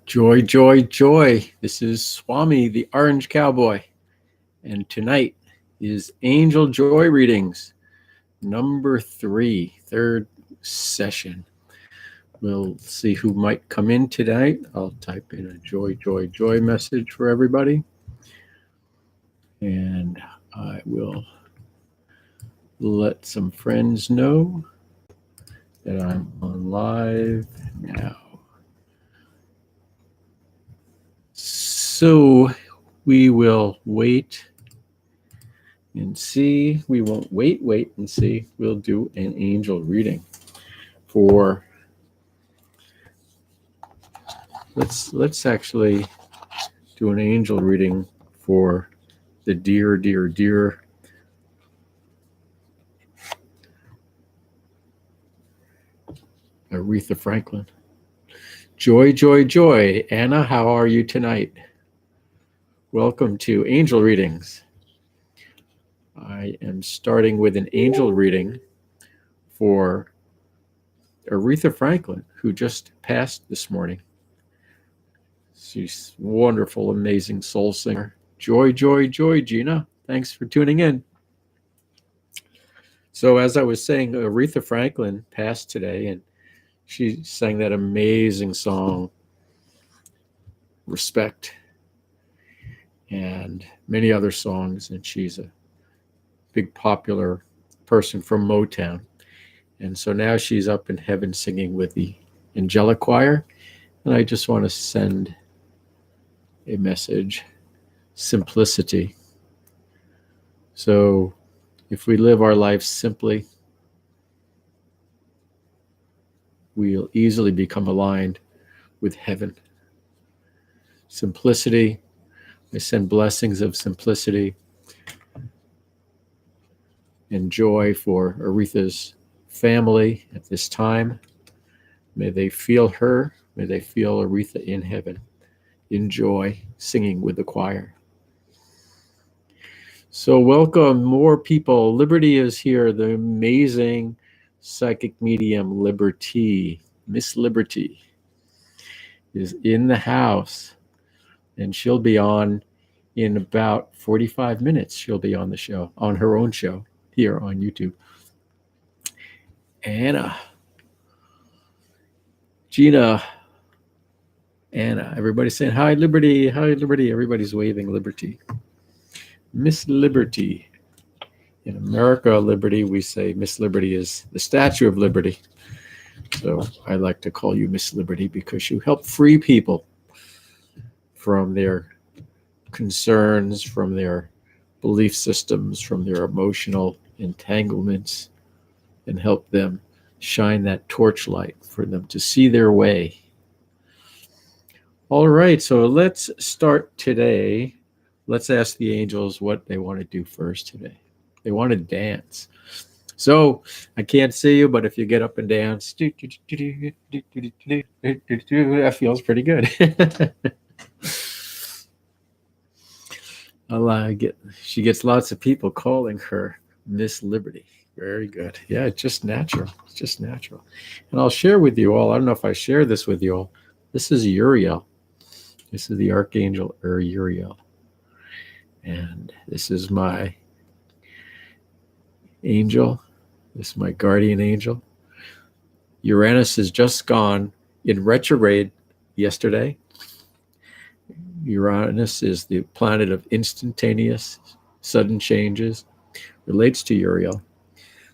Joy, joy, joy. This is Swami, the Orange Cowboy. And tonight is Angel Joy Readings, number 3, third session. We'll see who might come in tonight. I'll type in a joy, joy, joy message for everybody. And I will let some friends know that I'm on live now. So we will wait and see. We won't wait and see. We'll do an angel reading for, let's actually do an angel reading for the dear Aretha Franklin. Joy, joy, joy. Anna, how are you tonight? Welcome to Angel Readings. I am starting with an angel reading for Aretha Franklin, who just passed this morning. She's a wonderful, amazing soul singer. Joy, joy, joy, Gina. Thanks for tuning in. So as I was saying, Aretha Franklin passed today, and she sang that amazing song, Respect, and many other songs. And she's a big popular person from Motown. And so now she's up in heaven singing with the angelic choir. And I just want to send a message, simplicity. So if we live our lives simply, we'll easily become aligned with heaven. Simplicity. I send blessings of simplicity and joy for Aretha's family at this time. May they feel her. May they feel Aretha in heaven, in joy, singing with the choir. So welcome more people. Liberty is here, the amazing psychic medium Liberty. Miss Liberty is in the house, and she'll be on in about 45 minutes. She'll be on the show, on her own show here on YouTube. Anna, Gina, Anna, everybody's saying hi, Liberty, hi, Liberty. Everybody's waving Liberty. Miss Liberty. In America, Liberty, we say Miss Liberty is the Statue of Liberty. So I like to call you Miss Liberty because you help free people from their concerns, from their belief systems, from their emotional entanglements, and help them shine that torchlight for them to see their way. All right, so let's start today. Let's ask the angels what they want to do first today. They want to dance. So I can't see you, but if you get up and dance, that feels pretty good. She gets lots of people calling her Miss Liberty. Very good. Yeah, it's just natural. It's just natural. And I'll share with you all. I don't know if I share this with you all. This is Uriel. This is the Archangel Uriel. And this is my angel. This is my guardian angel. Uranus has just gone in retrograde yesterday. Uranus is the planet of instantaneous, sudden changes, relates to Uriel.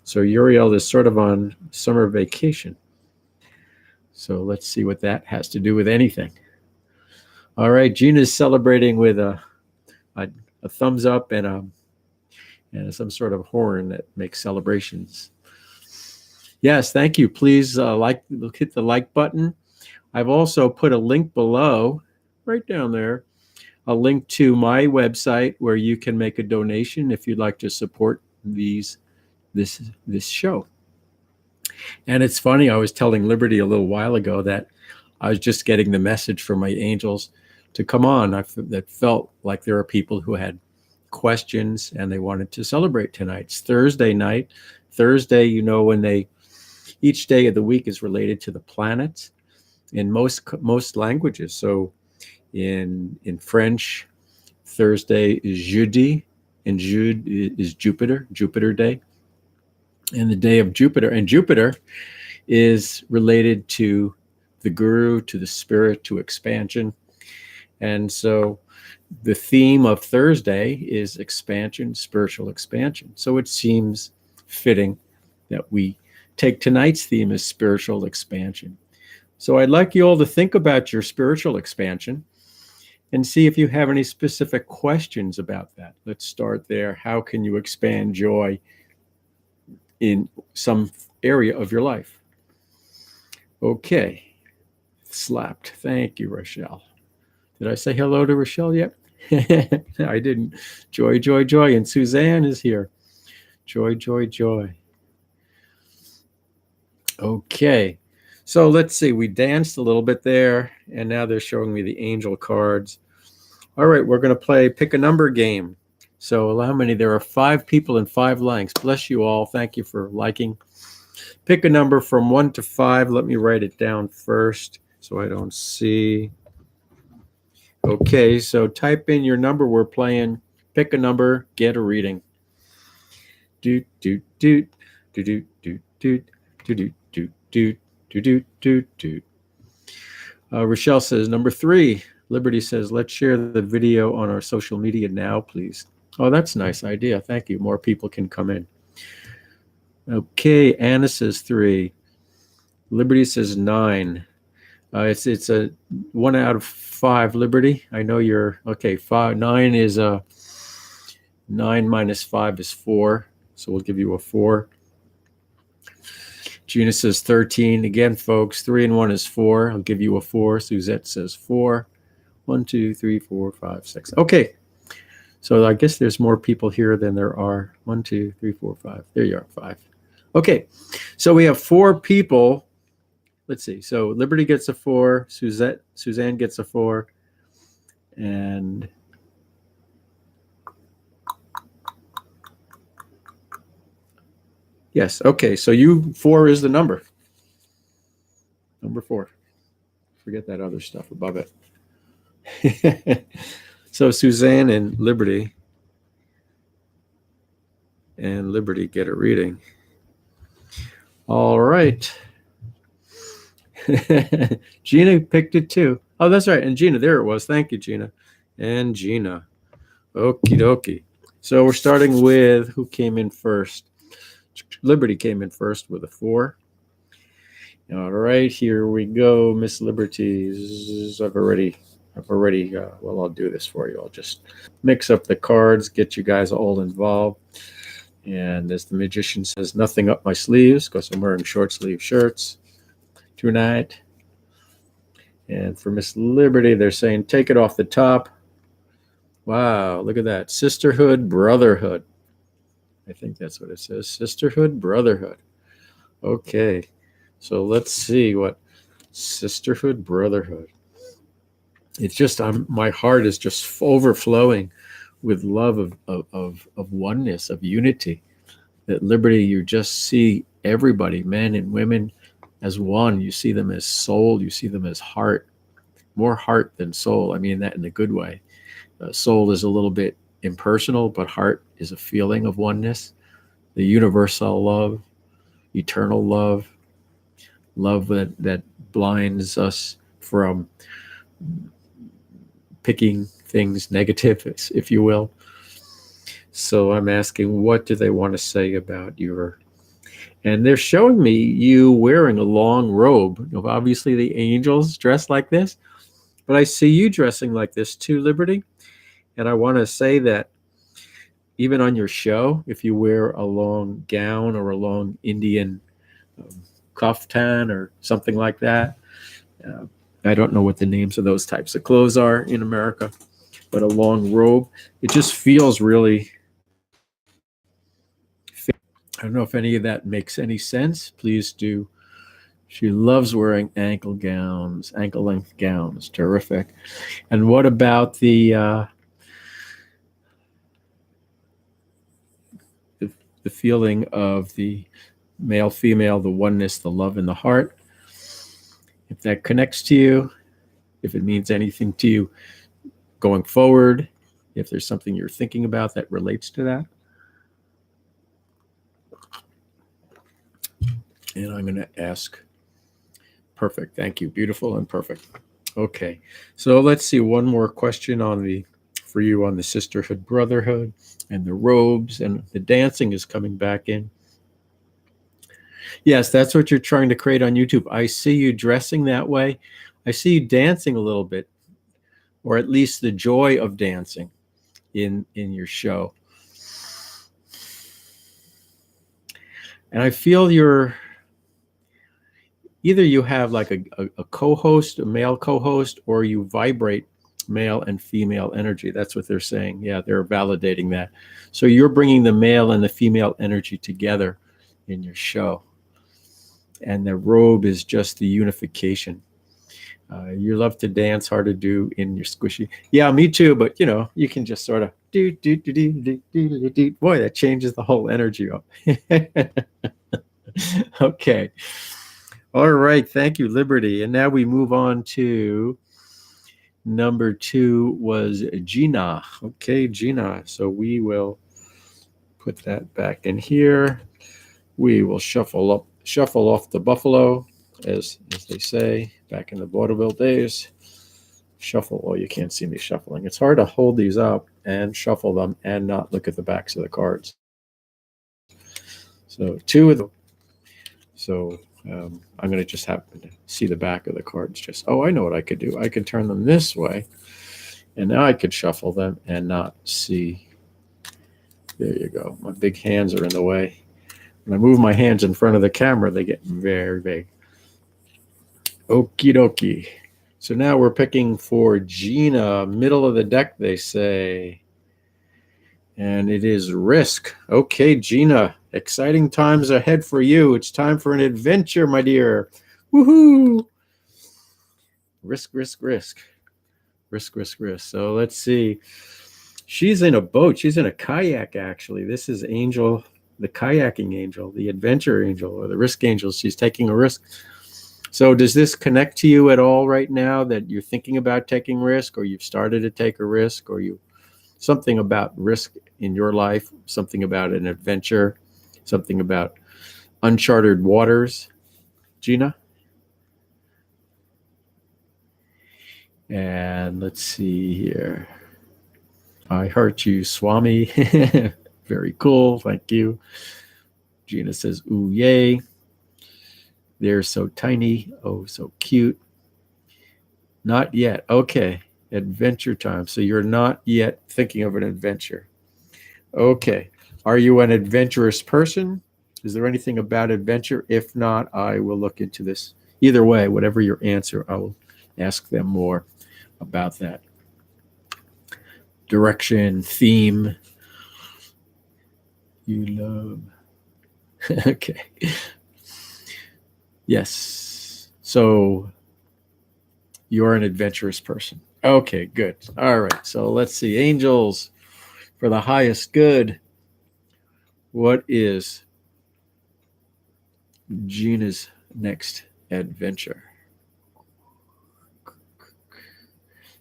So Uriel is sort of on summer vacation. So let's see what that has to do with anything. All right, Gina's celebrating with a thumbs up and some sort of horn that makes celebrations. Yes, thank you. Please hit the like button. I've also put a link below, right down there, a link to my website where you can make a donation if you'd like to support this show. And it's funny, I was telling Liberty a little while ago that I was just getting the message from my angels to come on. That felt like there are people who had questions and they wanted to celebrate tonight. It's Thursday night. Thursday, when each day of the week is related to the planets. in most languages. So in French, Thursday is jeudi, and Jude is Jupiter Day, and the day of Jupiter. And Jupiter is related to the guru, to the spirit, to expansion. And so the theme of Thursday is expansion, spiritual expansion. So it seems fitting that we take tonight's theme as spiritual expansion. So I'd like you all to think about your spiritual expansion and see if you have any specific questions about that. Let's start there. How can you expand joy in some area of your life? Okay. Slapped. Thank you, Rochelle. Did I say hello to Rochelle yet? I didn't. Joy, joy, joy. And Suzanne is here. Joy, joy, joy. Okay. So let's see. We danced a little bit there, and now they're showing me the angel cards. All right, we're going to play pick a number game. So how many? There are 5 people and 5 likes. Bless you all. Thank you for liking. Pick a number from 1 to 5. Let me write it down first so I don't see. Okay, so type in your number. We're playing pick a number, get a reading. Doot, doot, doot, doot, doot, doot, doot, doot, doot, doot, doot, doot, doot. Rochelle says number 3. Liberty says, let's share the video on our social media now, please. Oh, that's a nice idea. Thank you. More people can come in. Okay, Anna says 3. Liberty says 9. It's a 1 out of 5, Liberty. I know you're okay. 9 is 9 minus 5 is 4, so we'll give you a 4. Gina says 13. Again, folks, 3 and 1 is 4. I'll give you a 4. Suzette says 4. 1, 2, 3, 4, 5, 6. Okay, so I guess there's more people here than there are. 1, 2, 3, 4, 5. There you are, 5. Okay, so we have 4 people. Let's see. So Liberty gets a 4. Suzanne gets a 4. And yes, okay. So 4 is the number. Number 4. Forget that other stuff above it. So Suzanne and Liberty get a reading. All right. Gina picked it too. Oh, that's right. And Gina, there it was. Thank you, Gina. And Gina. Okie dokie. So we're starting with who came in first. Liberty came in first with a 4. All right, here we go, Miss Liberty. I've already. Well, I'll do this for you. I'll just mix up the cards, get you guys all involved. And as the magician says, nothing up my sleeves because I'm wearing short sleeve shirts tonight. And for Miss Liberty, they're saying, take it off the top. Wow, look at that. Sisterhood, brotherhood. I think that's what it says. Sisterhood, brotherhood. Okay, so let's see what sisterhood, brotherhood. It's just, my heart is just overflowing with love of oneness, of unity. That Liberty, you just see everybody, men and women, as one. You see them as soul. You see them as heart. More heart than soul. I mean that in a good way. Soul is a little bit impersonal, but heart is a feeling of oneness. The universal love, eternal love that blinds us from picking things negative, if you will. So I'm asking, what do they want to say about your... And they're showing me you wearing a long robe. Obviously the angels dress like this, but I see you dressing like this too, Liberty. And I want to say that even on your show, if you wear a long gown or a long Indian kaftan or something like that, I don't know what the names of those types of clothes are in America, but a long robe, it just feels really... I don't know if any of that makes any sense. Please do. She loves wearing ankle length gowns. Terrific. And what about the feeling of the male, female, the oneness, the love in the heart? If that connects to you, if it means anything to you going forward, if there's something you're thinking about that relates to that. And I'm going to ask. Perfect. Thank you. Beautiful and perfect. Okay. So let's see one more question for you on the sisterhood, brotherhood, and the robes, and the dancing is coming back in. Yes, that's what you're trying to create on YouTube. I see you dressing that way. I see you dancing a little bit, or at least the joy of dancing in your show. And I feel either you have like a co-host, a male co-host, or you vibrate male and female energy. That's what they're saying. Yeah, they're validating that. So you're bringing the male and the female energy together in your show. And the robe is just the unification. You love to dance, hard to do in your squishy. Yeah, me too. But you can just sort of do. Boy, that changes the whole energy up. Okay. All right. Thank you, Liberty. And now we move on to number 2 was Gina. Okay, Gina. So we will put that back in here. We will shuffle off the buffalo, as they say back in the vaudeville days. Shuffle. Oh, you can't see me shuffling. It's hard to hold these up and shuffle them and not look at the backs of the cards. So 2 of them. So I'm going to just happen to see the back of the cards. I know what I could do. I could turn them this way, and now I could shuffle them and not see. There you go. My big hands are in the way. When I move my hands in front of the camera, they get very big. Okie dokie. So now we're picking for Gina, middle of the deck, they say. And it is risk. Okay, Gina, exciting times ahead for you. It's time for an adventure, my dear. Woohoo! Risk, risk, risk. Risk, risk, risk. So let's see. She's in a boat. She's in a kayak, actually. This is Angel, the kayaking angel, the adventure angel, or the risk angel. She's taking a risk. So does this connect to you at all right now, that you're thinking about taking risk, or you've started to take a risk, or something about risk in your life, something about an adventure, something about uncharted waters, Gina? And let's see here. I heart you, Swami. Very cool. Thank you. Gina says, ooh, yay. They're so tiny. Oh, so cute. Not yet. Okay. Adventure time. So you're not yet thinking of an adventure. Okay. Are you an adventurous person? Is there anything about adventure? If not, I will look into this. Either way, whatever your answer, I will ask them more about that. Direction, theme. You love. Okay. Yes. So you're an adventurous person. Okay, good. All right. So let's see. Angels for the highest good. What is Gina's next adventure?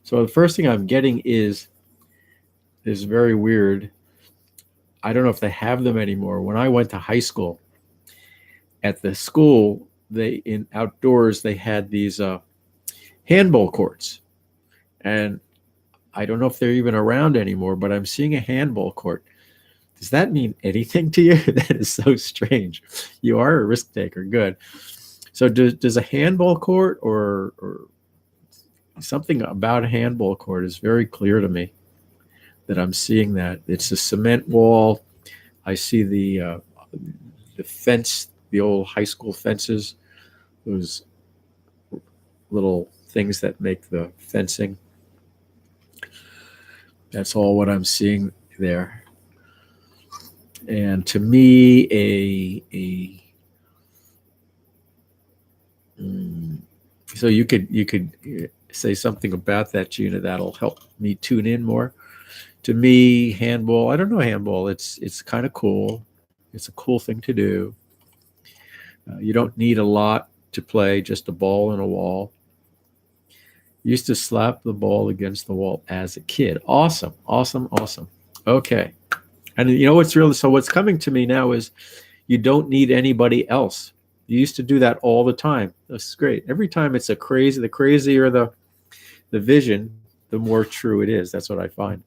So the first thing I'm getting is very weird. I don't know if they have them anymore. When I went to high school, at the school, outdoors they had these handball courts, and I don't know if they're even around anymore. But I'm seeing a handball court. Does that mean anything to you? That is so strange. You are a risk taker. Good. So does a handball court or something about a handball court is very clear to me, that I'm seeing that. It's a cement wall. I see the fence, the old high school fences, those little things that make the fencing. That's all what I'm seeing there. And to me, so you could say something about that, Gina, that'll help me tune in more. To me, handball, I don't know handball. It's kind of cool. It's a cool thing to do. You don't need a lot to play, just a ball and a wall. Used to slap the ball against the wall as a kid. Awesome, awesome, awesome. Okay. And you know what's really, so what's coming to me now is you don't need anybody else. You used to do that all the time. That's great. Every time it's the crazier the vision, the more true it is. That's what I find.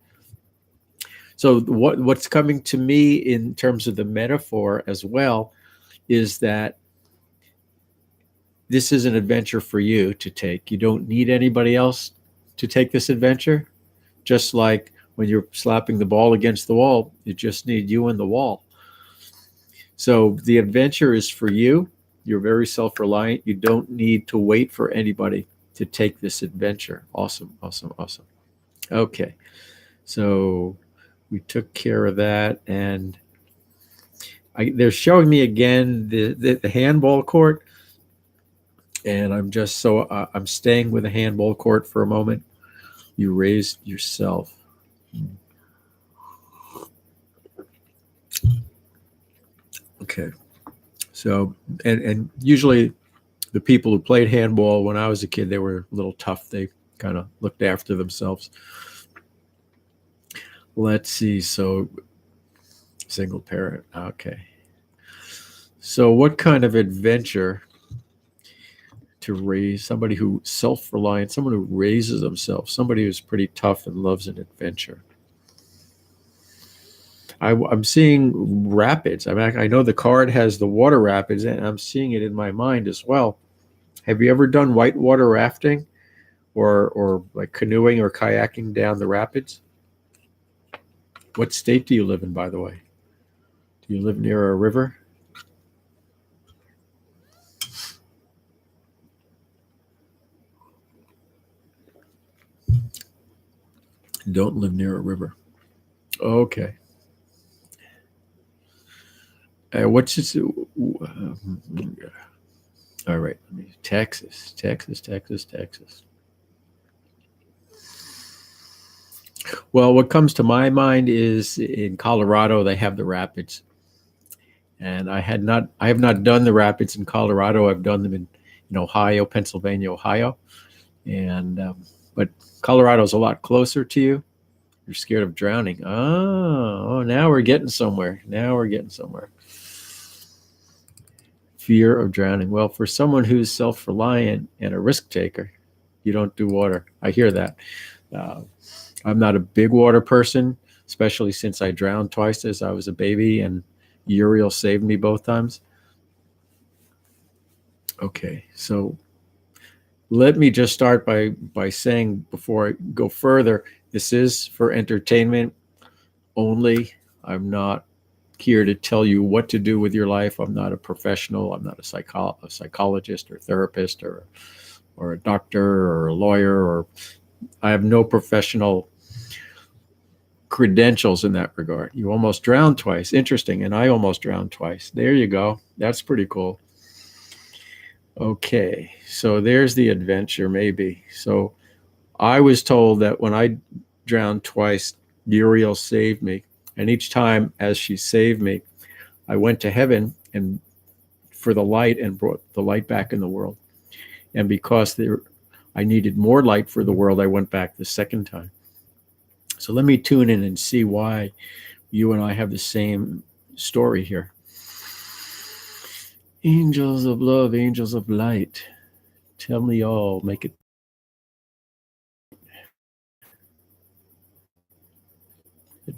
So what's coming to me in terms of the metaphor as well is that this is an adventure for you to take. You don't need anybody else to take this adventure. Just like when you're slapping the ball against the wall, you just need you and the wall. So the adventure is for you. You're very self-reliant. You don't need to wait for anybody to take this adventure. Awesome, awesome, awesome. Okay, so we took care of that, and they're showing me again the handball court, and I'm staying with the handball court for a moment. You raised yourself. Okay, so and usually the people who played handball when I was a kid, they were a little tough. They kind of looked after themselves. Let's see. So single parent. Okay. So what kind of adventure to raise somebody who self-reliant, someone who raises themselves, somebody who's pretty tough and loves an adventure? I'm seeing rapids. I know the card has the water rapids, and I'm seeing it in my mind as well. Have you ever done whitewater rafting or like canoeing or kayaking down the rapids? What state do you live in, by the way? Do you live near a river? Don't live near a river. Okay. What's this? All right. Texas. Well, what comes to my mind is in Colorado, they have the rapids. And I have not done the rapids in Colorado. I've done them in Ohio, Pennsylvania, Ohio. And, but Colorado's a lot closer to you. You're scared of drowning. Oh, now we're getting somewhere. Fear of drowning. Well, for someone who's self-reliant and a risk taker, you don't do water. I hear that. I'm not a big water person, especially since I drowned twice as I was a baby, and Uriel saved me both times. Okay, so let me just start by saying, before I go further, this is for entertainment only. I'm not here to tell you what to do with your life. I'm not a professional. I'm not a psychologist or therapist or a doctor or a lawyer, or I have no professional credentials in that regard. You almost drowned twice. Interesting. And I almost drowned twice. There you go. That's pretty cool. Okay, so there's the adventure, maybe. So I was told that when I drowned twice, Uriel saved me. And each time as she saved me, I went to heaven and for the light and brought the light back in the world. And because I needed more light for the world, I went back the second time. So let me tune in and see why you and I have the same story here. Angels of love, angels of light, tell me all, make it.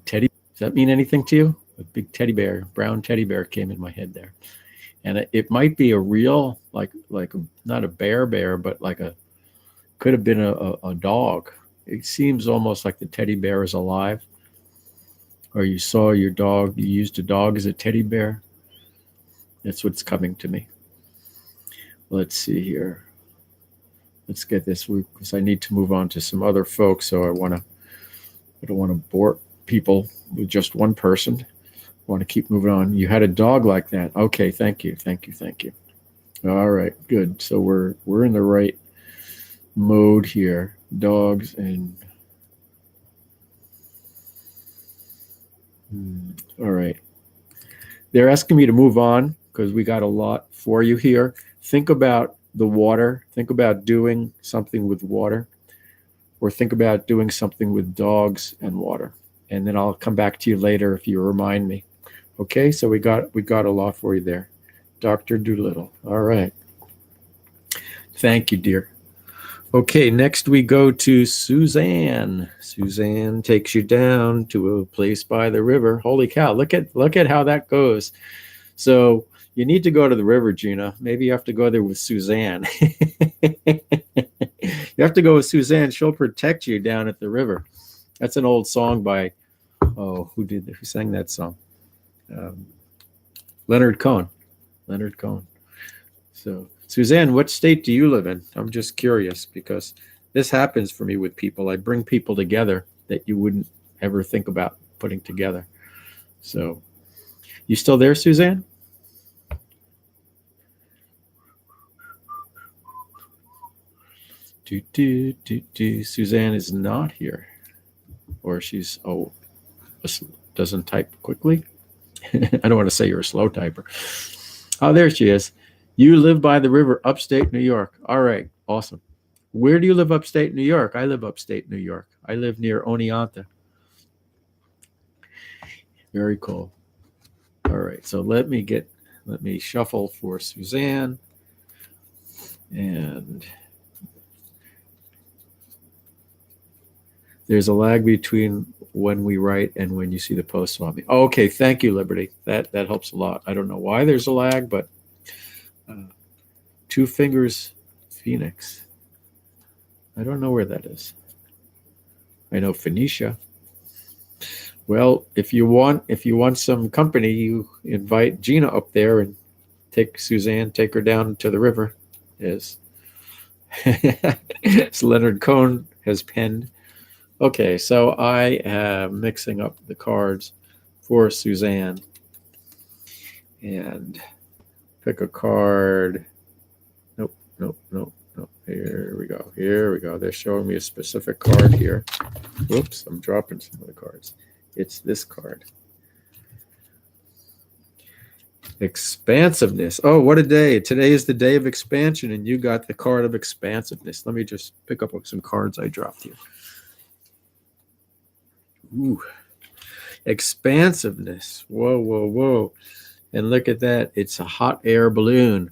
Teddy, does that mean anything to you? A big teddy bear, brown teddy bear came in my head there. And it might be a real, like not a bear, but could have been a dog. It seems almost like the teddy bear is alive. Or you saw your dog, you used a dog as a teddy bear. That's what's coming to me. Let's see here. Let's get this, because I need to move on to some other folks. So I don't want to bore people with just one person. I want to keep moving on. You had a dog like that. Okay, thank you. All right, good. So we're in the right mode here. Dogs and all right. They're asking me to move on because we got a lot for you here. Think about the water. Think about doing something with water, or think about doing something with dogs and water. And then I'll come back to you later if you remind me. Okay, so we got a lot for you there. Dr. Doolittle. All right. Thank you, dear. Okay, next we go to Suzanne. Suzanne takes you down to a place by the river. Holy cow, look at how that goes. So you need to go to the river, Gina. Maybe you have to go there with Suzanne. You have to go with Suzanne. She'll protect you down at the river. That's an old song by, who sang that song? Leonard Cohen. Leonard Cohen. So, Suzanne, what state do you live in? I'm just curious because this happens for me with people. I bring people together that you wouldn't ever think about putting together. So, you still there, Suzanne? Suzanne is not here. Or she's, doesn't type quickly. I don't want to say you're a slow typer. Oh, there she is. You live by the river, upstate New York. All right, awesome. Where do you live upstate New York? I live upstate New York. I live near Oneonta. Very cool. All right, so let me shuffle for Suzanne. And there's a lag between when we write and when you see the post, Swami. Oh, okay, thank you, Liberty. That helps a lot. I don't know why there's a lag, but Two Fingers Phoenix. I don't know where that is. I know Phoenicia. Well, if you want some company, you invite Gina up there and take Suzanne, take her down to the river. Yes. So Leonard Cohen has penned. Okay, so I am mixing up the cards for Suzanne. And pick a card. Nope. Here we go. They're showing me a specific card here. Whoops, I'm dropping some of the cards. It's this card. Expansiveness. Oh, what a day. Today is the day of expansion, and you got the card of expansiveness. Let me just pick up some cards I dropped here. Ooh. Expansiveness. Whoa. And look at that. It's a hot air balloon.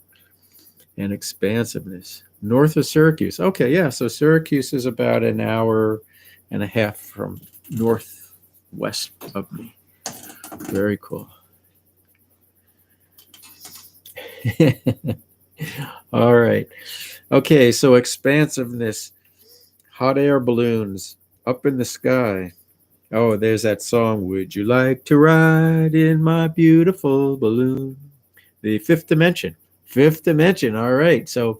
And expansiveness. North of Syracuse. Okay, yeah. So Syracuse is about an hour and a half from northwest of me. Very cool. All right. Okay, so expansiveness. Hot air balloons up in the sky. Oh, there's that song. Would you like to ride in my beautiful balloon? The fifth dimension. Fifth dimension. All right. So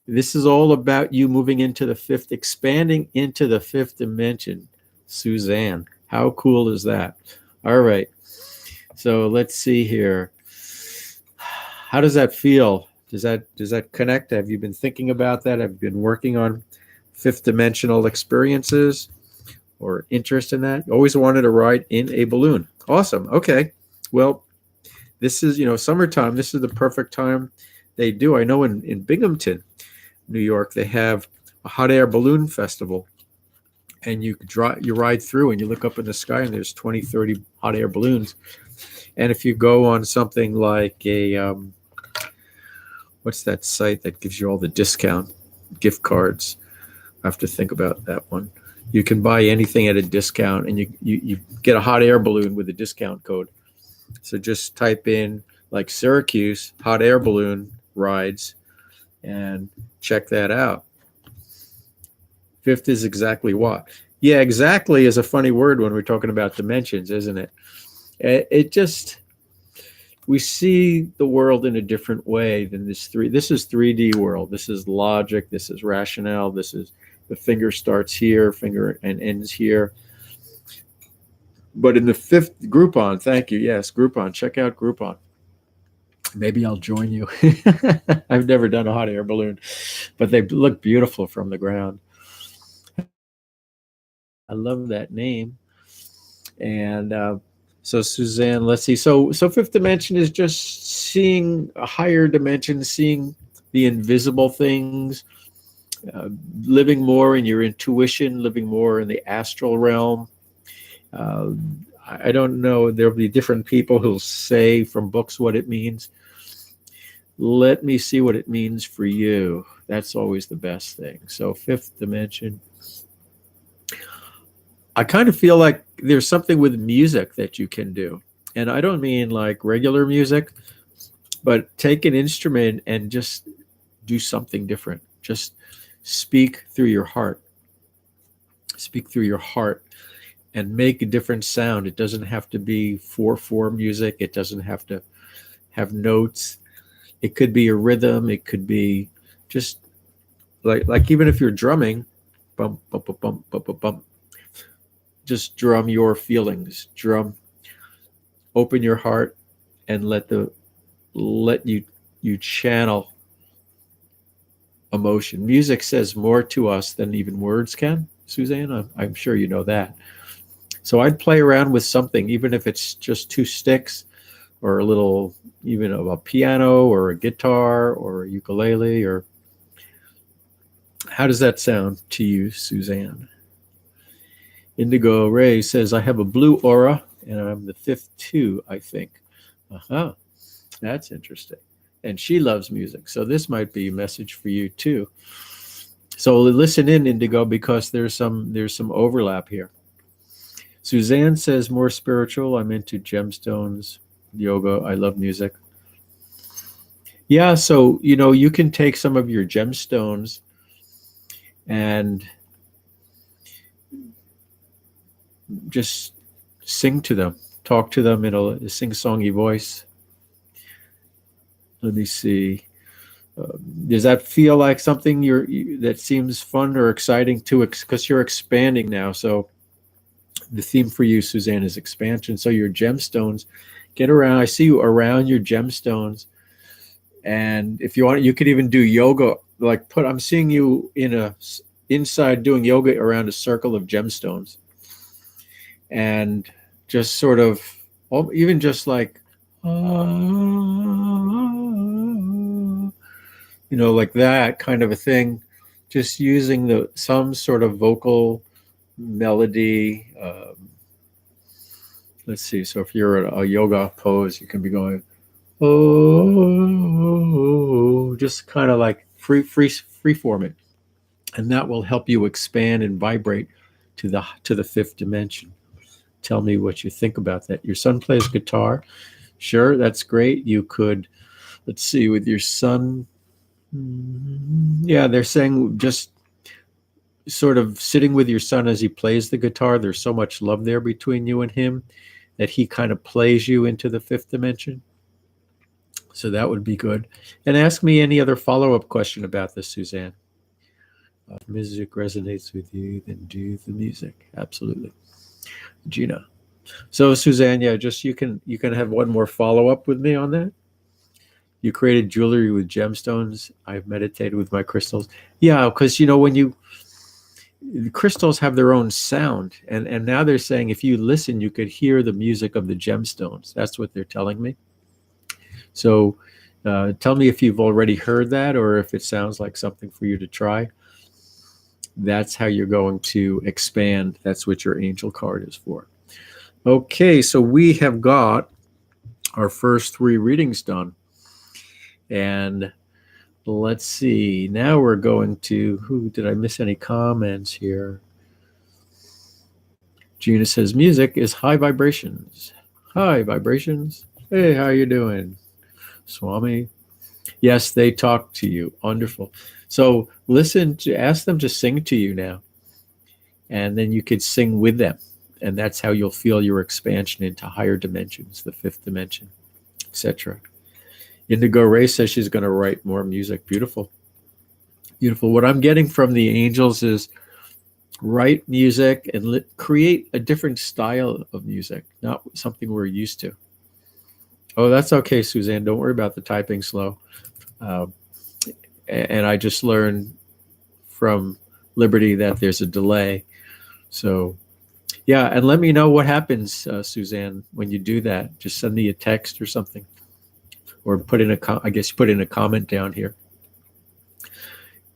this is all about you moving into the fifth, expanding into the fifth dimension. Suzanne, how cool is that? All right. So let's see here. How does that feel? Does that connect? Have you been thinking about that? Have you been working on fifth dimensional experiences or interest in that? Always wanted to ride in a balloon. Awesome. Okay. Well, this is, summertime. This is the perfect time they do. I know in Binghamton, New York, they have a hot air balloon festival. And you ride through and you look up in the sky and there's 20, 30 hot air balloons. And if you go on something like a, what's that site that gives you all the discount gift cards? I have to think about that one. You can buy anything at a discount and you get a hot air balloon with a discount code. So just type in like Syracuse hot air balloon rides and check that out. Fifth is exactly what? Yeah, exactly is a funny word when we're talking about dimensions, isn't it? It just, we see the world in a different way than this is 3D world. This is logic. This is rationale. This is the finger starts here, finger and ends here. But in the fifth, Groupon, thank you. Yes, Groupon. Check out Groupon. Maybe I'll join you. I've never done a hot air balloon, but they look beautiful from the ground. I love that name. And so Suzanne, let's see. So fifth dimension is just seeing a higher dimension, seeing the invisible things, uh, living more in your intuition, living more in the astral realm. Uh, I don't know. There'll be different people who'll say from books what it means. Let me see what it means for you. That's always the best thing. So, fifth dimension. I kind of feel like there's something with music that you can do. And I don't mean like regular music, but take an instrument and just do something different. Just speak through your heart. Speak through your heart and make a different sound. It doesn't have to be 4/4 music. It doesn't have to have notes. It could be a rhythm. It could be just like even if you're drumming, bump, bump, bump, bump, bump, bump, bump. Just drum your feelings. Drum. Open your heart and let you channel emotion. Music says more to us than even words can, Suzanne. I'm sure you know that. So I'd play around with something, even if it's just two sticks or a little, even a piano or a guitar or a ukulele. Or how does that sound to you, Suzanne? Indigo Ray says, I have a blue aura and I'm the 5th too, I think. Uh-huh. That's interesting. And she loves music. So this might be a message for you too. So listen in, Indigo, because there's some overlap here. Suzanne says, more spiritual. I'm into gemstones, yoga. I love music. Yeah, so, you can take some of your gemstones and just sing to them, talk to them in a sing-songy voice. Let me see. Does that feel like something that seems fun or exciting too? Because you're expanding now. So the theme for you, Suzanne, is expansion. So your gemstones, get around. I see you around your gemstones. And if you want, you could even do yoga. I'm seeing you inside doing yoga around a circle of gemstones. And just sort of, even just like, like that kind of a thing, just using some sort of vocal melody. Let's see. So if you're in a yoga pose, you can be going, oh, just kind of like free form it, and that will help you expand and vibrate to the 5th dimension. Tell me what you think about that. Your son plays guitar. Sure, that's great. You could, let's see, with your son. Yeah, they're saying just sort of sitting with your son as he plays the guitar. There's so much love there between you and him that he kind of plays you into the 5th dimension. So that would be good. And ask me any other follow-up question about this, Suzanne. If music resonates with you, then do the music. Absolutely. Gina. So Suzanne, yeah, just you can have one more follow-up with me on that. You created jewelry with gemstones. I've meditated with my crystals. Yeah, because the crystals have their own sound, and now they're saying if you listen, you could hear the music of the gemstones. That's what they're telling me. So tell me if you've already heard that or if it sounds like something for you to try. That's how you're going to expand. That's what your angel card is for. Okay, so we have got our first 3 readings done. And let's see. Now we're going to, did I miss any comments here? Gina says, music is high vibrations. High vibrations. Hey, how you doing? Swami. Yes, they talk to you. Wonderful. So ask them to sing to you now. And then you could sing with them. And that's how you'll feel your expansion into higher dimensions, the 5th dimension, etc. Indigo Ray says she's going to write more music. Beautiful. Beautiful. What I'm getting from the angels is write music and create a different style of music, not something we're used to. Oh, that's okay, Suzanne. Don't worry about the typing slow. And I just learned from Liberty that there's a delay. So, yeah, and let me know what happens, Suzanne, when you do that. Just send me a text or something. Or put in a comment down here.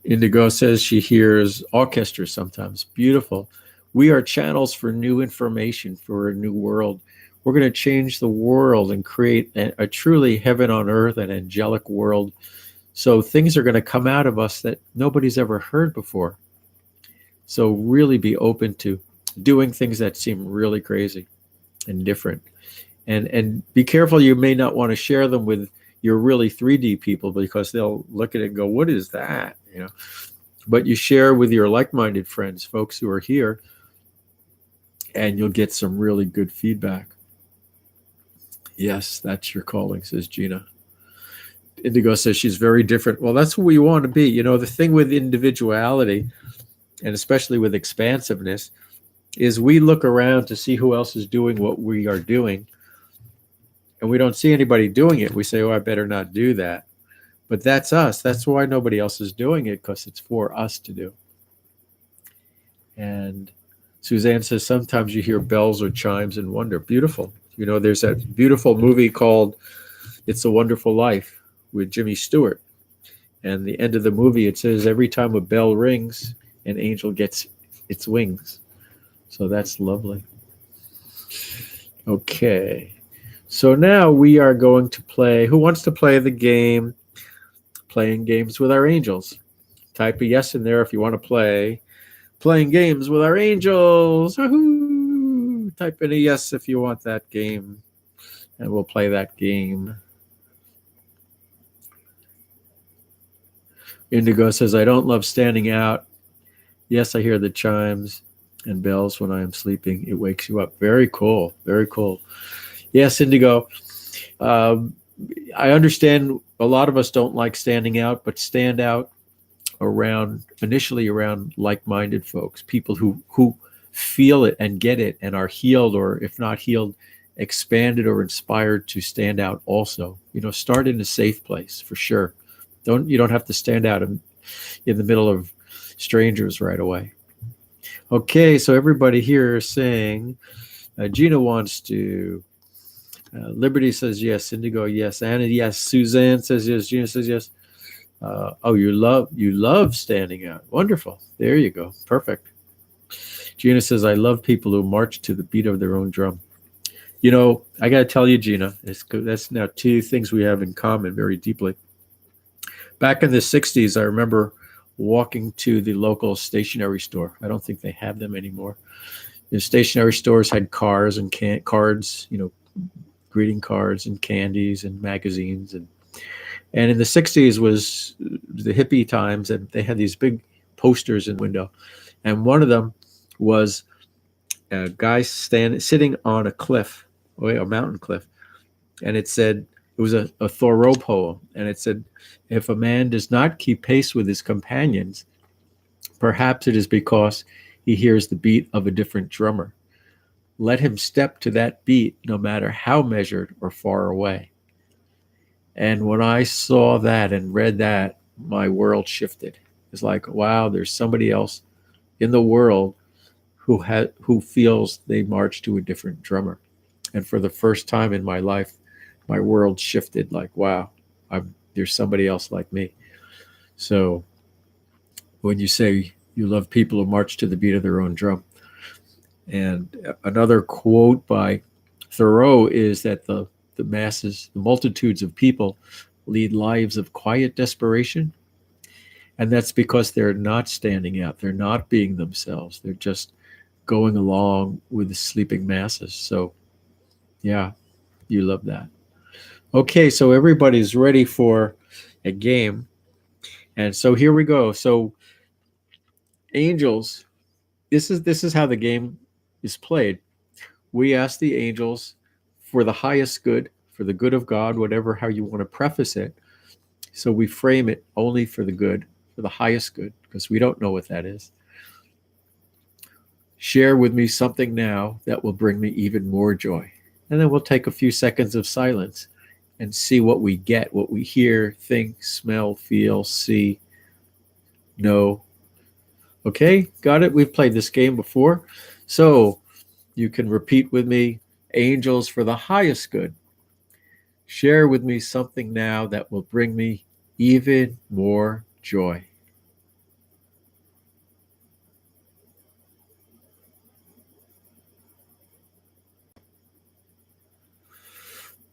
Indigo says she hears orchestras sometimes. Beautiful. We are channels for new information, for a new world. We're going to change the world and create a truly heaven on earth, an angelic world. So things are going to come out of us that nobody's ever heard before. So really be open to doing things that seem really crazy and different. And be careful, you may not want to share them with your really 3D people, because they'll look at it and go, what is that? But you share with your like-minded friends, folks who are here, and you'll get some really good feedback. Yes, that's your calling, says Gina. Indigo says she's very different. Well, that's what we want to be. The thing with individuality, and especially with expansiveness, is we look around to see who else is doing what we are doing, and we don't see anybody doing it. We say, oh, I better not do that. But that's us. That's why nobody else is doing it, because it's for us to do. And Suzanne says sometimes you hear bells or chimes and wonder. Beautiful. There's that beautiful movie called It's a Wonderful Life with Jimmy Stewart. And the end of the movie, it says every time a bell rings, an angel gets its wings. So that's lovely. Okay. So now we are going to play. Who wants to play the game, Playing Games with Our Angels? Type a yes in there if you want to play Playing Games with Our Angels. Woohoo! Type in a yes if you want that game, and we'll play that game. Indigo says, I don't love standing out. Yes, I hear the chimes and bells when I am sleeping. It wakes you up. Very cool. Very cool. Yes, Indigo. I understand a lot of us don't like standing out, but stand out initially around like-minded folks, people who feel it and get it and are healed, or if not healed, expanded or inspired to stand out also. Start in a safe place for sure. You don't have to stand out in the middle of strangers right away. Okay, so everybody here is saying, Gina wants to. Liberty says yes. Indigo, yes. Anna, yes. Suzanne says yes. Gina says yes. Oh, you love standing out. Wonderful. There you go. Perfect. Gina says, I love people who march to the beat of their own drum. I got to tell you, Gina, that's now two things we have in common very deeply. Back in the 60s, I remember walking to the local stationery store. I don't think they have them anymore. The stationery stores had cars and cards, greeting cards and candies and magazines. And in the 60s was the hippie times, and they had these big posters in the window. And one of them was a guy sitting on a cliff, a mountain cliff. And it said, it was a Thoreau poem. And it said, if a man does not keep pace with his companions, perhaps it is because he hears the beat of a different drummer. Let him step to that beat, no matter how measured or far away. And when I saw that and read that, my world shifted. It's like, wow, there's somebody else in the world who feels they march to a different drummer. And for the first time in my life, my world shifted. Like, wow, there's somebody else like me. So when you say you love people who march to the beat of their own drum. And another quote by Thoreau is that the masses, the multitudes of people lead lives of quiet desperation. And that's because they're not standing out. They're not being themselves. They're just going along with the sleeping masses. So, yeah, you love that. Okay, so everybody's ready for a game. And so here we go. So, angels, this is how the game is played. We ask the angels for the highest good, for the good of God, whatever, how you want to preface it. So we frame it only for the good, for the highest good, because we don't know what that is. Share with me something now that will bring me even more joy. And then we'll take a few seconds of silence and see what we get, what we hear, think, smell, feel, see, know. Okay, got it? We've played this game before. So you can repeat with me, angels for the highest good. Share with me something now that will bring me even more joy.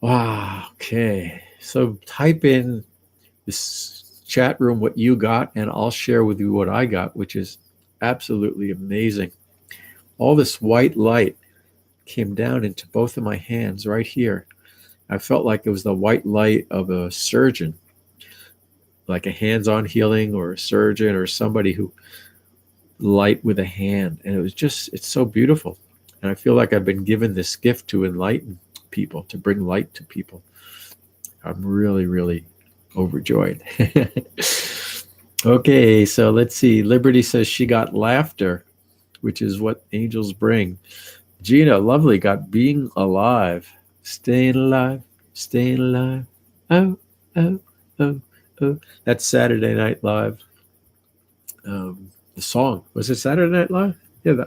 Wow. Okay. So type in this chat room what you got, and I'll share with you what I got, which is absolutely amazing. All this white light came down into both of my hands right here. I felt like it was the white light of a surgeon, like a hands-on healing or a surgeon or somebody who light with a hand. And it was just, it's so beautiful. And I feel like I've been given this gift to enlighten people, to bring light to people. I'm really, really overjoyed. Okay, so let's see. Liberty says she got laughter, which is what angels bring. Gina, lovely, got being alive. Staying alive, staying alive. Oh, oh, oh, oh. That's Saturday Night Live. The song. Was it Saturday Night Live? Yeah,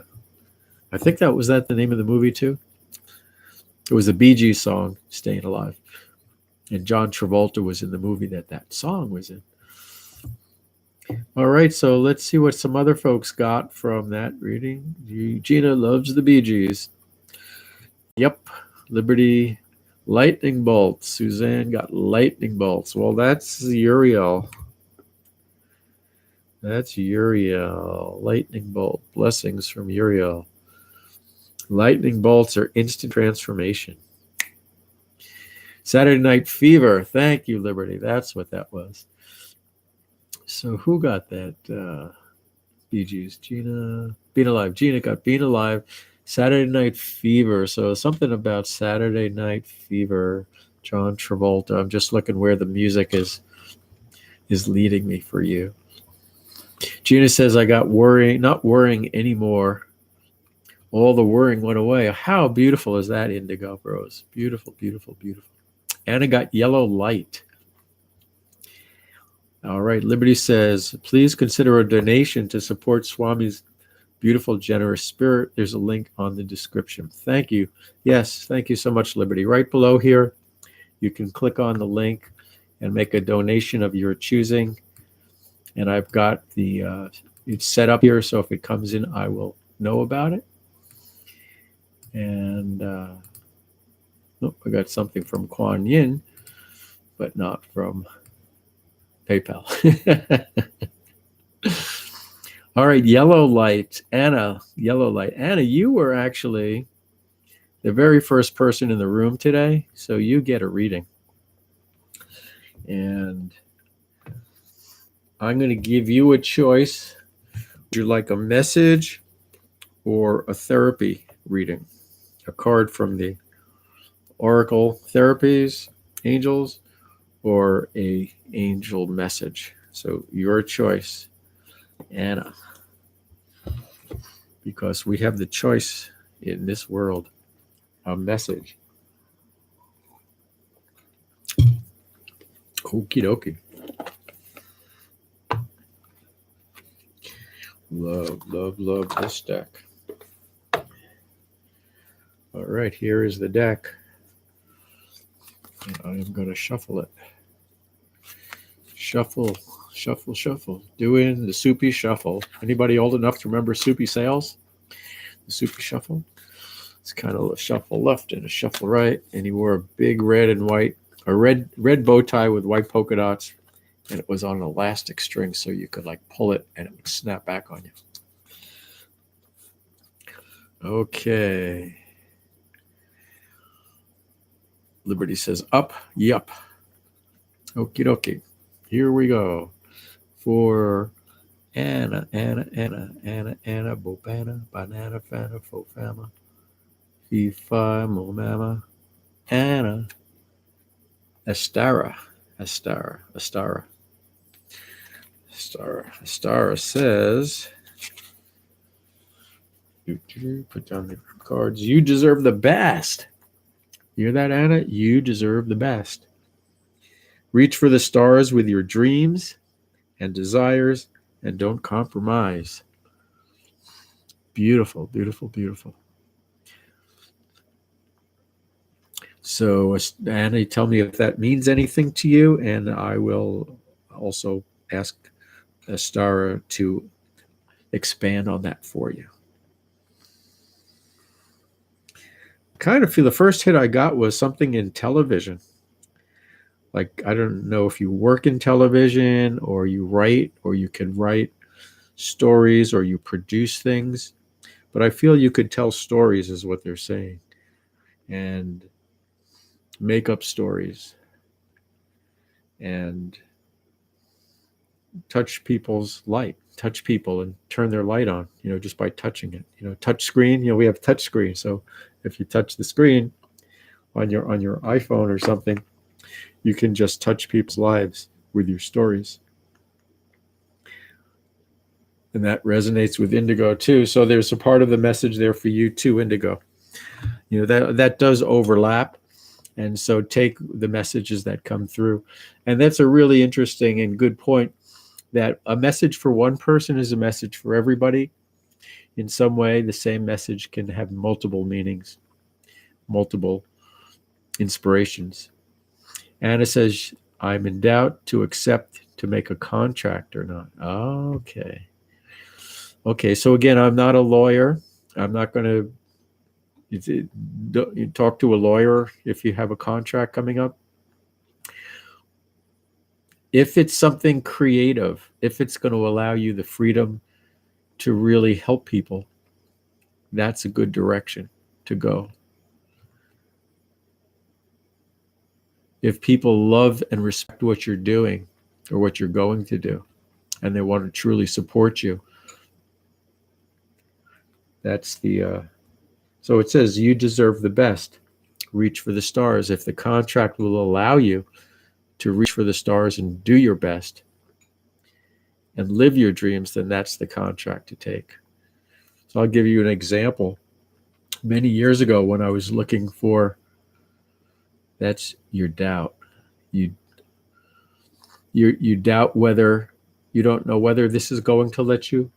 I think that was the name of the movie too. It was the Bee Gees song, Staying Alive. And John Travolta was in the movie that song was in. All right, so let's see what some other folks got from that reading. Gina loves the Bee Gees. Yep. Liberty, lightning bolts. Suzanne got lightning bolts. Well, that's Uriel. That's Uriel. Lightning bolt. Blessings from Uriel. Lightning bolts are instant transformation. Saturday Night Fever. Thank you, Liberty. That's what that was. So who got that? Bee Gees. Gina. Being Alive. Gina got Being Alive. Saturday Night Fever. So something about Saturday Night Fever. John Travolta. I'm just looking where the music is leading me for you. Gina says, I got worrying, not worrying anymore. All the worrying went away. How beautiful is that, Indigo Rose? Beautiful, beautiful, beautiful. Anna got yellow light. All right. Liberty says, please consider a donation to support Swami's beautiful, generous spirit. There's a link on the description. Thank you. Yes, thank you so much, Liberty. Right below here, you can click on the link and make a donation of your choosing. And I've got it's set up here, so if it comes in, I will know about it. And I got something from Kuan Yin, but not from PayPal. All right, yellow light. Anna, yellow light. Anna, you were actually the very first person in the room today, so you get a reading. And I'm going to give you a choice. Would you like a message or a therapy reading? A card from the Oracle Therapies, Angels, or a angel message. So your choice, Anna. Because we have the choice in this world. A message. Okie dokie. Love, love, love this deck. All right, here is the deck. And I am going to shuffle it. Shuffle, shuffle, shuffle. Doing the Soupy Shuffle. Anybody old enough to remember Soupy Sales? The Soupy Shuffle? It's kind of a shuffle left and a shuffle right. And he wore a big red and white, a red bow tie with white polka dots. And it was on an elastic string, so you could like pull it and it would snap back on you. Okay. Liberty says up, yup. Okie dokie. Here we go. For Anna, Bobana, Banana, Fana, Fofama, Fifa, Momama, Anna, Astara says, put down the cards. You deserve the best. You hear that, Anna? You deserve the best. Reach for the stars with your dreams and desires and don't compromise. Beautiful, beautiful, beautiful. So, Anna, tell me if that means anything to you, and I will also ask Astara to expand on that for you. kind of feel the first hit I got was something in television. Like, I don't know if you work in television or you write or you can write stories or you produce things, but I feel you could tell stories is what they're saying, and make up stories and touch people's light, touch people and turn their light on, just by touching it. Touch screen, we have touch screen. So if you touch the screen on your iPhone or something, you can just touch people's lives with your stories. And that resonates with Indigo too. So there's a part of the message there for you too, Indigo. That does overlap. And so take the messages that come through. And that's a really interesting and good point, that a message for one person is a message for everybody. In some way, the same message can have multiple meanings, multiple inspirations. Anna says, I'm in doubt to accept to make a contract or not. Okay, so again, I'm not a lawyer. I'm not going to you talk to a lawyer if you have a contract coming up. If it's something creative, if it's going to allow you the freedom to really help people, that's a good direction to go. If people love and respect what you're doing or what you're going to do, and they want to truly support you, that's the so it says you deserve the best. Reach for the stars. If the contract will allow you to reach for the stars and do your best and live your dreams, then that's the contract to take. So I'll give you an example. Many years ago, when I was looking for, that's your doubt. You doubt whether, you don't know whether this is going to let you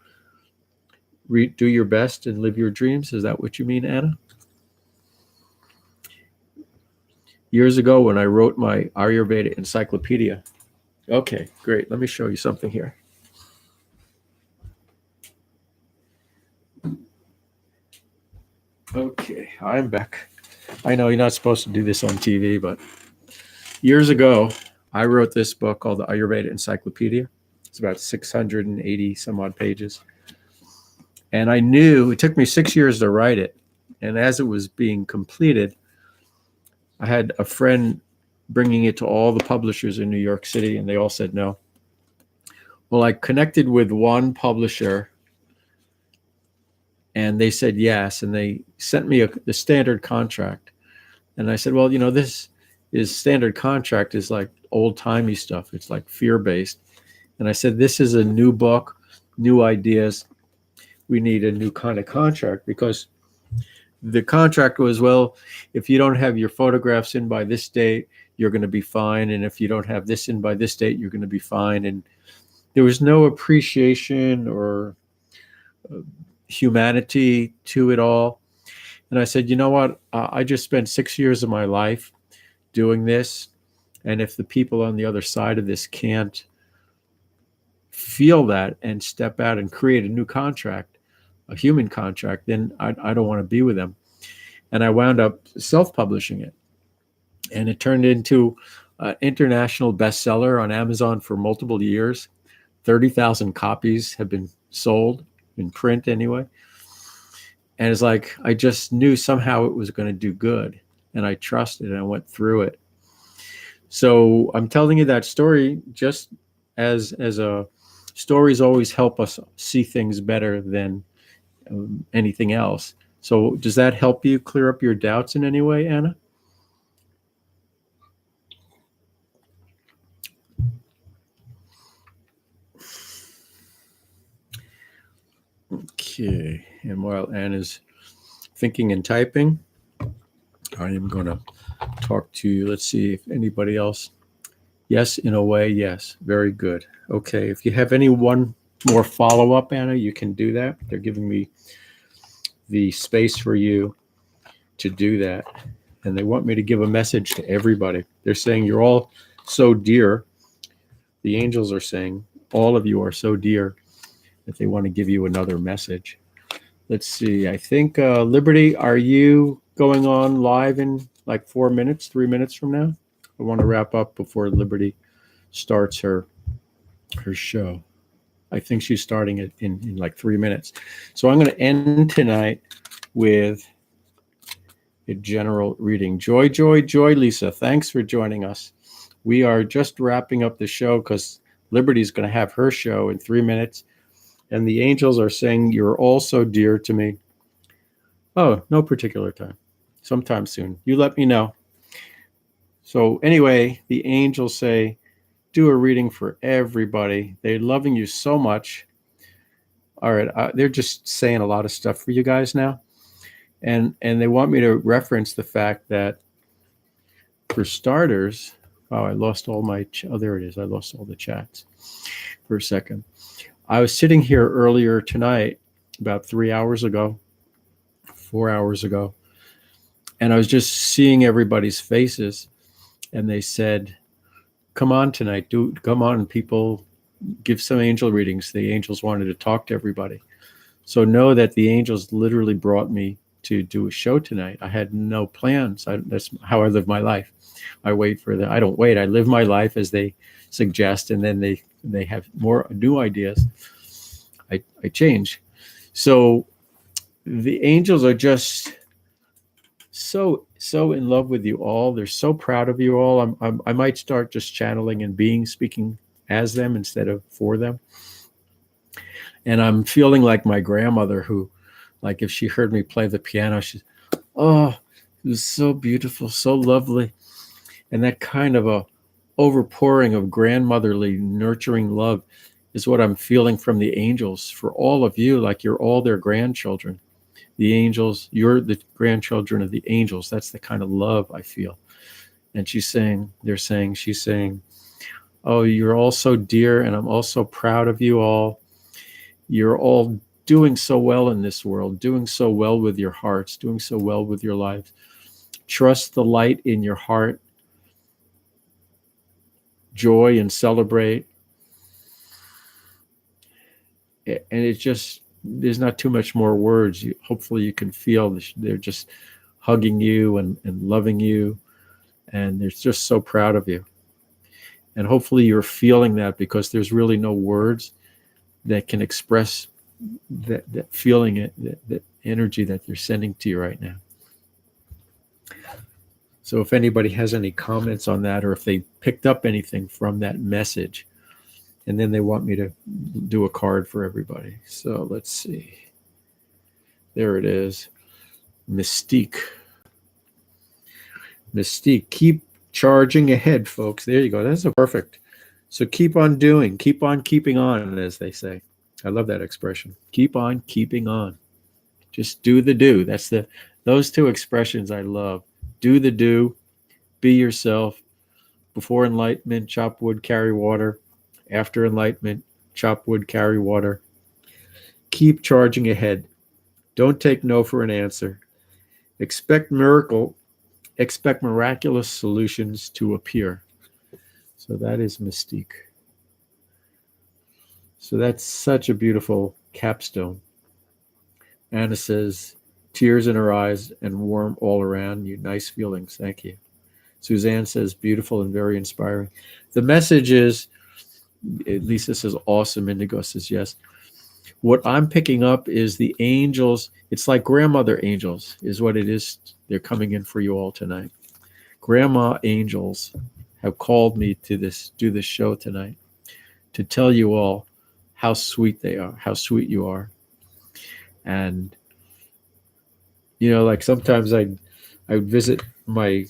do your best and live your dreams. Is that what you mean, Anna? Years ago, when I wrote my Ayurveda encyclopedia. Okay, great. Let me show you something here. Okay, I'm back. I know you're not supposed to do this on TV, but years ago, I wrote this book called the Ayurveda Encyclopedia. It's about 680 some odd pages. And I knew, it took me 6 years to write it. And as it was being completed, I had a friend bringing it to all the publishers in New York City, and they all said no. Well, I connected with one publisher, and they said yes, and they sent me the standard contract. And I said, well, this is standard contract is like old-timey stuff. It's like fear-based. And I said, this is a new book, new ideas. We need a new kind of contract, because the contract was, well, if you don't have your photographs in by this date, you're going to be fine. And if you don't have this in by this date, you're going to be fine. And there was no appreciation or humanity to it all. And I said, you know what? I just spent 6 years of my life doing this. And if the people on the other side of this can't feel that and step out and create a new contract, a human contract, then I don't want to be with them. And I wound up self-publishing it. And it turned into an international bestseller on Amazon for multiple years. 30,000 copies have been sold in print anyway. And it's like, I just knew somehow it was going to do good. And I trusted and I went through it. So I'm telling you that story just as a stories always help us see things better than anything else. So does that help you clear up your doubts in any way, Anna? Okay, and while Anna's thinking and typing, I am going to talk to you. Let's see if anybody else. Yes, in a way, yes. Very good. Okay, if you have any one more follow-up, Anna, you can do that. They're giving me the space for you to do that. And they want me to give a message to everybody. They're saying you're all so dear. The angels are saying all of you are so dear that they want to give you another message. Let's see. I think, Liberty, are you going on live in like 3 minutes from now. I want to wrap up before Liberty starts her show. I think she's starting it in like 3 minutes. So I'm going to end tonight with a general reading. Joy, Lisa. Thanks for joining us. We are just wrapping up the show because Liberty's going to have her show in 3 minutes. And the angels are saying, you're all so dear to me. Oh, no particular time. Sometime soon. You let me know. So anyway, the angels say, do a reading for everybody. They're loving you so much. All right. They're just saying a lot of stuff for you guys now. And they want me to reference the fact that, for starters, I lost all my, there it is. I lost all the chats for a second. I was sitting here earlier tonight, about 3 hours ago, 4 hours ago, and I was just seeing everybody's faces, and they said, come on tonight, come on, people, give some angel readings. The angels wanted to talk to everybody. So know that the angels literally brought me to do a show tonight. I had no plans. That's how I live my life. I wait for I don't wait. I live my life as they suggest, and then they have more new ideas. I change. So the angels are just so in love with you all. They're so proud of you all. I might start just channeling and speaking as them instead of for them. And I'm feeling like my grandmother, who, like, if she heard me play the piano, she's, oh, it was so beautiful, so lovely. And that kind of a overpouring of grandmotherly nurturing love is what I'm feeling from the angels for all of you, like you're all their grandchildren. The angels, you're the grandchildren of the angels. That's the kind of love I feel. And she's saying, oh, you're all so dear, and I'm also proud of you all. You're all doing so well in this world, doing so well with your hearts, doing so well with your lives. Trust the light in your heart. Joy and celebrate. And it's just, there's not too much more words. Hopefully you can feel they're just hugging you and loving you. And they're just so proud of you. And hopefully you're feeling that, because there's really no words that can express that feeling, that energy that they're sending to you right now. So if anybody has any comments on that, or if they picked up anything from that message, and then they want me to do a card for everybody. So let's see. There it is. Mystique. Keep charging ahead, folks. There you go. That's perfect. So keep on doing, keep on keeping on, as they say. I love that expression. Keep on keeping on. Just do the do. That's those two expressions I love. Do the do. Be yourself. Before enlightenment, chop wood, carry water. After enlightenment, chop wood, carry water. Keep charging ahead. Don't take no for an answer. Expect miraculous solutions to appear. So that is Mystique. So that's such a beautiful capstone. Anna says, tears in her eyes and warm all around you. Nice feelings. Thank you. Suzanne says, beautiful and very inspiring. The message is, Lisa says, awesome. Indigo says, yes. What I'm picking up is the angels. It's like grandmother angels is what it is. They're coming in for you all tonight. Grandma angels have called me to do this show tonight to tell you all how sweet they are, how sweet you are. And, you know, like sometimes I would visit my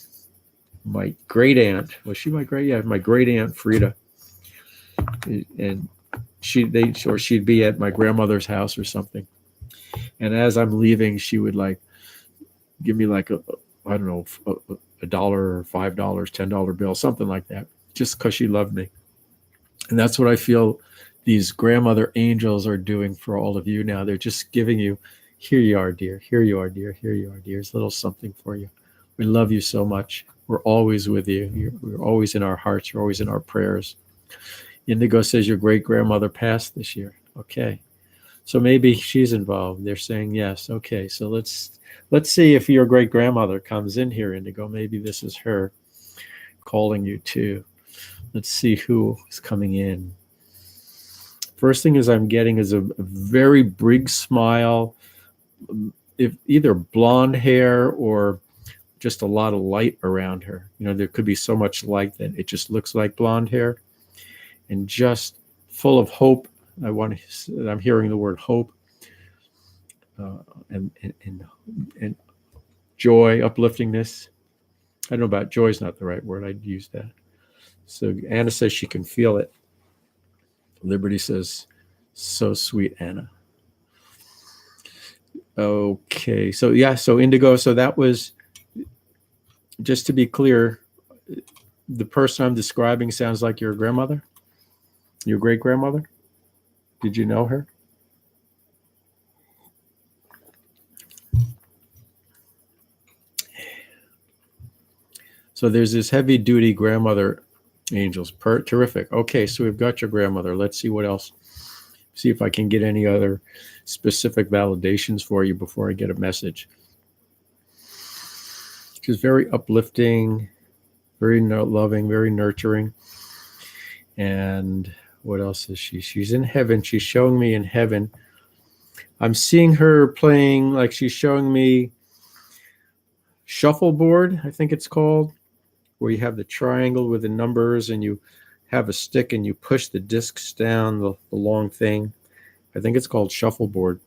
great aunt. Was she my great? Yeah, my great aunt Frida. And she'd be at my grandmother's house or something. And as I'm leaving, she would like give me like a $1 or $5, $10 bill, something like that, just because she loved me. And that's what I feel these grandmother angels are doing for all of you now. They're just giving you, here you are, dear. Here you are, dear. Here you are, dear. It's a little something for you. We love you so much. We're always with you. You're always in our hearts. You're always in our prayers. Indigo says your great grandmother passed this year. Okay. So maybe she's involved. They're saying yes. Okay, so let's see if your great grandmother comes in here, Indigo. Maybe this is her calling you too. Let's see who is coming in. First thing is I'm getting is a very big smile, if either blonde hair or just a lot of light around her. You know, there could be so much light that it just looks like blonde hair, and just full of hope. I'm hearing the word hope, and joy, upliftingness. I don't know about joy is not the right word. I'd use that. So Anna says she can feel it. Liberty says, so sweet, Anna. Okay, so yeah, so Indigo, so that was, just to be clear, the person I'm describing sounds like your grandmother? Your great grandmother? Did you know her? So there's this heavy duty grandmother angels. Terrific. Okay, so we've got your grandmother. Let's see what else. See if I can get any other specific validations for you before I get a message. She's very uplifting, very loving, very nurturing. And what else is she? She's in heaven. She's showing me in heaven. I'm seeing her playing, like she's showing me shuffleboard, I think it's called, where you have the triangle with the numbers and you have a stick and you push the discs down the long thing. I think it's called shuffleboard.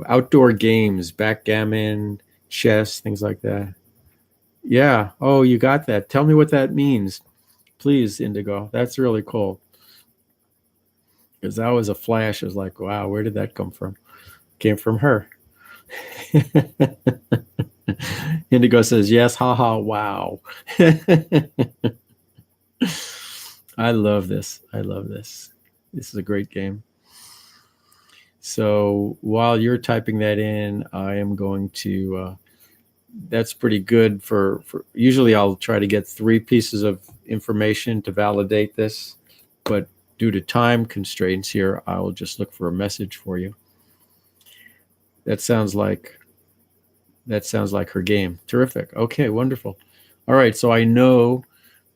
Outdoor games, backgammon, chess, things like that. Yeah. Oh, you got that. Tell me what that means, please, Indigo. That's really cool. Because that was a flash. I was like, wow, where did that come from? Came from her. Indigo says, yes, haha, wow. I love this. I love this. This is a great game. So while you're typing that in, I am going to, that's pretty good for, usually I'll try to get 3 pieces of information to validate this, but due to time constraints here, I will just look for a message for you. That sounds like her game. Terrific. Okay, wonderful. All right, so I know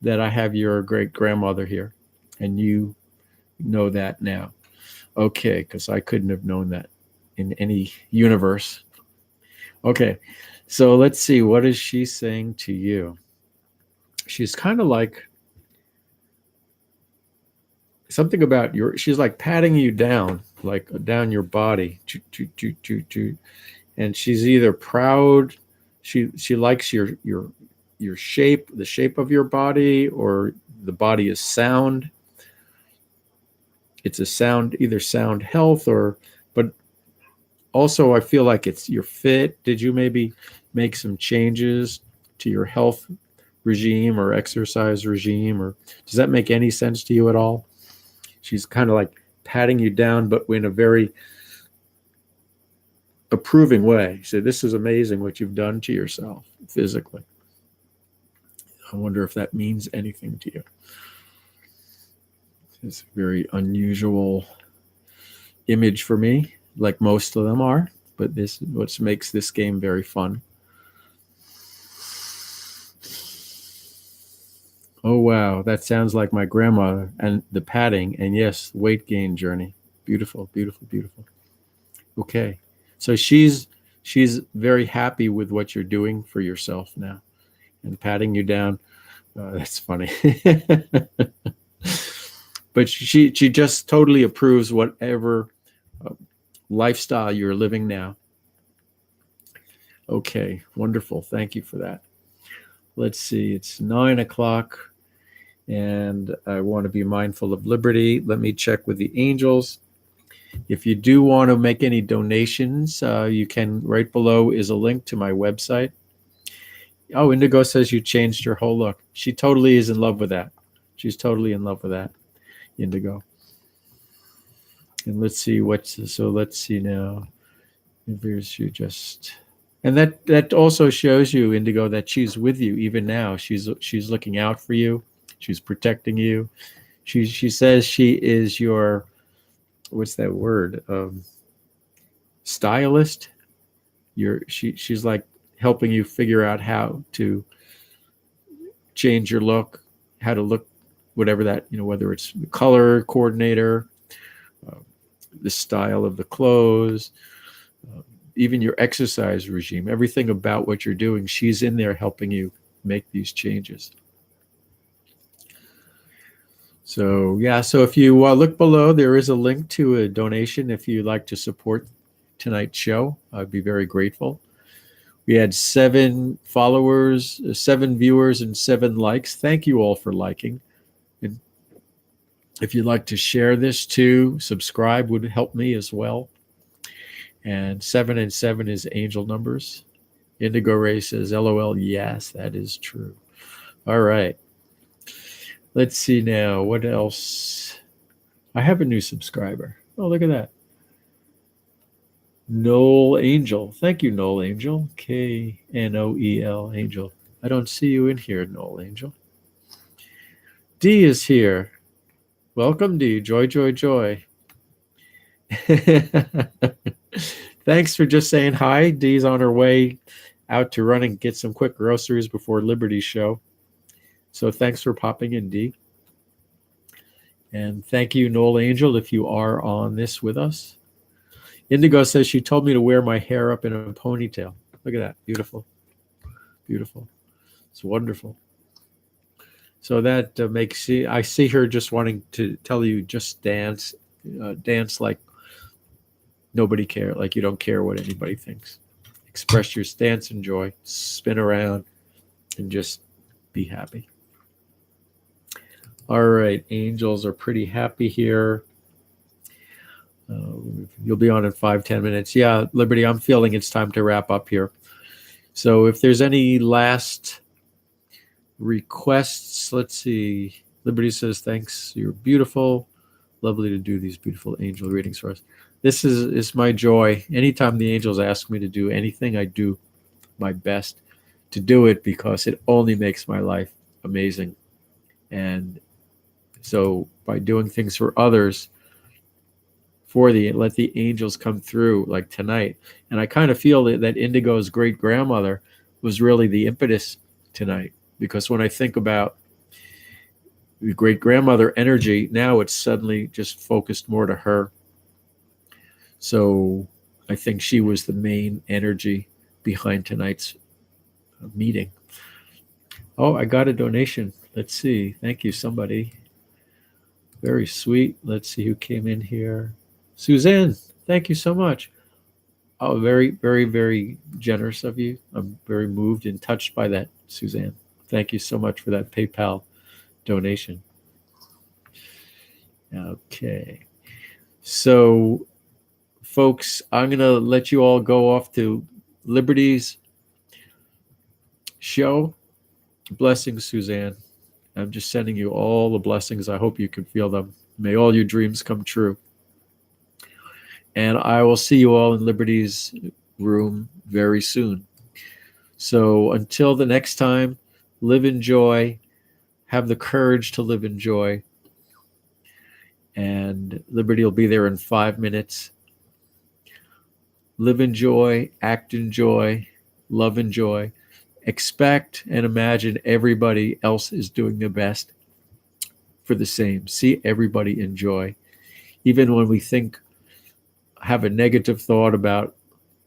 that I have your great grandmother here, and you know that now. Okay, because I couldn't have known that in any universe. Okay, so let's see. What is she saying to you? She's kind of like something about she's like patting you down, like down your body. And she's either proud, she likes your shape, the shape of your body, or the body is sound. It's a sound, either sound health but also I feel like you're fit. Did you maybe make some changes to your health regime or exercise regime, or does that make any sense to you at all? She's kind of like patting you down, but in a very approving way. She said, this is amazing what you've done to yourself physically. I wonder if that means anything to you. It's a very unusual image for me, like most of them are, but this is what makes this game very fun. Oh, wow. That sounds like my grandma, and the patting, and yes, weight gain journey. Beautiful, beautiful, beautiful. Okay. So she's very happy with what you're doing for yourself now and patting you down. That's funny. But she just totally approves whatever lifestyle you're living now. Okay, wonderful. Thank you for that. Let's see. It's 9 o'clock, and I want to be mindful of liberty. Let me check with the angels. If you do want to make any donations, you can. Right below is a link to my website. Oh, Indigo says you changed your whole look. She totally is in love with that. She's totally in love with that, Indigo. And let's see let's see now. Here's you just, and that also shows you, Indigo, that she's with you even now. She's looking out for you. She's protecting you. She says she is your what's that word? Stylist. She's like helping you figure out how to change your look, how to look, whatever that, whether it's the color coordinator, uh, the style of the clothes, even your exercise regime, everything about what you're doing, she's in there helping you make these changes. So yeah, so if you look below, there is a link to a donation if you'd like to support tonight's show. I'd be very grateful. We had 7 followers, 7 viewers, and 7 likes. Thank you all for liking. And if you'd like to share this too, subscribe would help me as well. And 7 and 7 is angel numbers. Indigo Ray says, LOL, yes, that is true. All right. Let's see now. What else? I have a new subscriber. Oh, look at that. Noel Angel. Thank you, Noel Angel. Knoel Angel. I don't see you in here, Noel Angel. D is here. Welcome, D. Joy, joy, joy. Thanks for just saying hi. Dee's on her way out to run and get some quick groceries before Liberty's show. So thanks for popping in, Dee. And thank you, Noel Angel, if you are on this with us. Indigo says she told me to wear my hair up in a ponytail. Look at that. Beautiful. Beautiful. It's wonderful. So that makes I see her just wanting to tell you just dance. Dance like nobody cares, like you don't care what anybody thinks. Express your stance and joy. Spin around and just be happy. All right, angels are pretty happy here. You'll be on in 5-10 minutes. Yeah, Liberty, I'm feeling it's time to wrap up here. So if there's any last requests, let's see. Liberty says, thanks, you're beautiful. Lovely to do these beautiful angel readings for us. This is my joy. Anytime the angels ask me to do anything, I do my best to do it because it only makes my life amazing. And so by doing things for others, let the angels come through like tonight. And I kind of feel that Indigo's great-grandmother was really the impetus tonight, because when I think about the great-grandmother energy, now it's suddenly just focused more to her. So I think she was the main energy behind tonight's meeting. Oh, I got a donation. Let's see. Thank you, somebody. Very sweet. Let's see who came in here. Suzanne, thank you so much. Oh, very, very, very generous of you. I'm very moved and touched by that, Suzanne. Thank you so much for that PayPal donation. Okay. So, folks, I'm going to let you all go off to Liberty's show. Blessings, Suzanne. I'm just sending you all the blessings. I hope you can feel them. May all your dreams come true. And I will see you all in Liberty's room very soon. So until the next time, live in joy. Have the courage to live in joy. And Liberty will be there in 5 minutes. Live in joy, act in joy, love in joy. Expect and imagine everybody else is doing their best for the same. See everybody in joy. Even when we have a negative thought about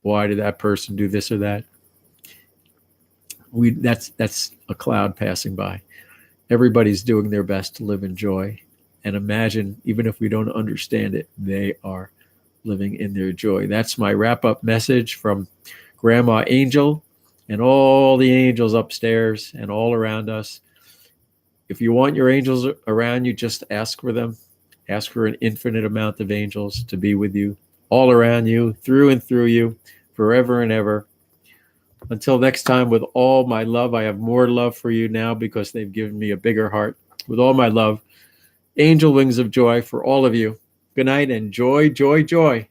why did that person do this or that, that's a cloud passing by. Everybody's doing their best to live in joy. And imagine, even if we don't understand it, they are living in their joy. That's my wrap-up message from Grandma Angel and all the angels upstairs and all around us. If you want your angels around you, just ask for them. Ask for an infinite amount of angels to be with you, all around you, through and through you, forever and ever. Until next time, with all my love, I have more love for you now because they've given me a bigger heart. With all my love, angel wings of joy for all of you. Good night and joy, joy, joy.